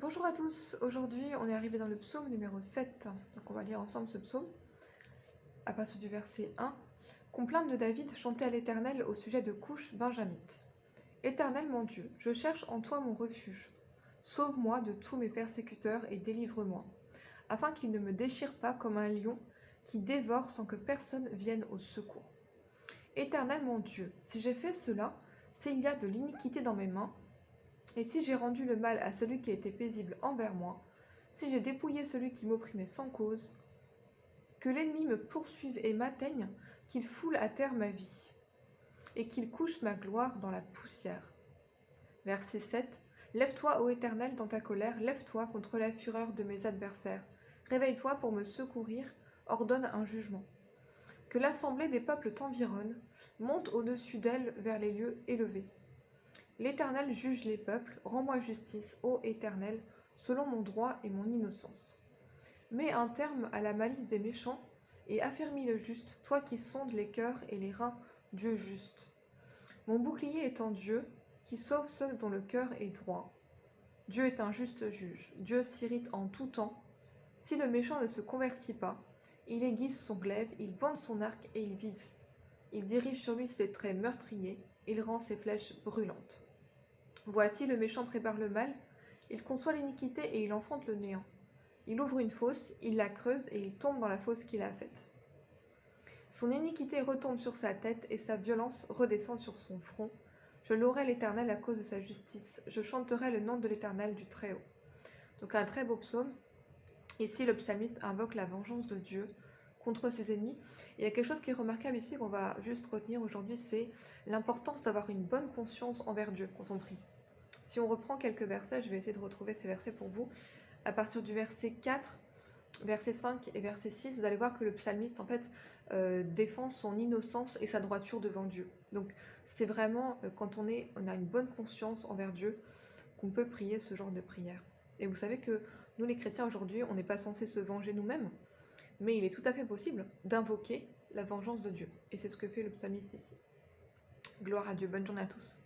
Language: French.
Bonjour à tous, aujourd'hui on est arrivé dans le psaume numéro 7, donc on va lire ensemble ce psaume, à partir du verset 1. Complainte de David chantée à l'Éternel au sujet de Couche benjamite. Éternel mon Dieu, je cherche en toi mon refuge. Sauve-moi de tous mes persécuteurs et délivre-moi, afin qu'ils ne me déchirent pas comme un lion qui dévore sans que personne vienne au secours. Éternel mon Dieu, si j'ai fait cela, s'il y a de l'iniquité dans mes mains, et si j'ai rendu le mal à celui qui était paisible envers moi, si j'ai dépouillé celui qui m'opprimait sans cause, que l'ennemi me poursuive et m'atteigne, qu'il foule à terre ma vie, et qu'il couche ma gloire dans la poussière. Verset 7. Lève-toi, ô Éternel, dans ta colère, lève-toi contre la fureur de mes adversaires. Réveille-toi pour me secourir, ordonne un jugement. Que l'assemblée des peuples t'environne, monte au-dessus d'elle vers les lieux élevés. L'Éternel juge les peuples, rends-moi justice, ô Éternel, selon mon droit et mon innocence. Mets un terme à la malice des méchants, et affermis le juste, toi qui sondes les cœurs et les reins, Dieu juste. Mon bouclier est en Dieu, qui sauve ceux dont le cœur est droit. Dieu est un juste juge, Dieu s'irrite en tout temps. Si le méchant ne se convertit pas, il aiguise son glaive, il pointe son arc et il vise. Il dirige sur lui ses traits meurtriers, il rend ses flèches brûlantes. Voici le méchant prépare le mal, il conçoit l'iniquité et il enfante le néant. Il ouvre une fosse, il la creuse et il tombe dans la fosse qu'il a faite. Son iniquité retombe sur sa tête et sa violence redescend sur son front. Je louerai l'Éternel à cause de sa justice, je chanterai le nom de l'Éternel du Très-Haut. Donc un très beau psaume. Ici le psalmiste invoque la vengeance de Dieu contre ses ennemis. Et il y a quelque chose qui est remarquable ici qu'on va juste retenir aujourd'hui, c'est l'importance d'avoir une bonne conscience envers Dieu quand on prie. Si on reprend quelques versets, je vais essayer de retrouver ces versets pour vous. À partir du verset 4, verset 5 et verset 6, vous allez voir que le psalmiste en fait défend son innocence et sa droiture devant Dieu. Donc c'est vraiment quand on a une bonne conscience envers Dieu qu'on peut prier ce genre de prière. Et vous savez que nous les chrétiens aujourd'hui, on n'est pas censé se venger nous-mêmes, mais il est tout à fait possible d'invoquer la vengeance de Dieu. Et c'est ce que fait le psalmiste ici. Gloire à Dieu, bonne journée à tous.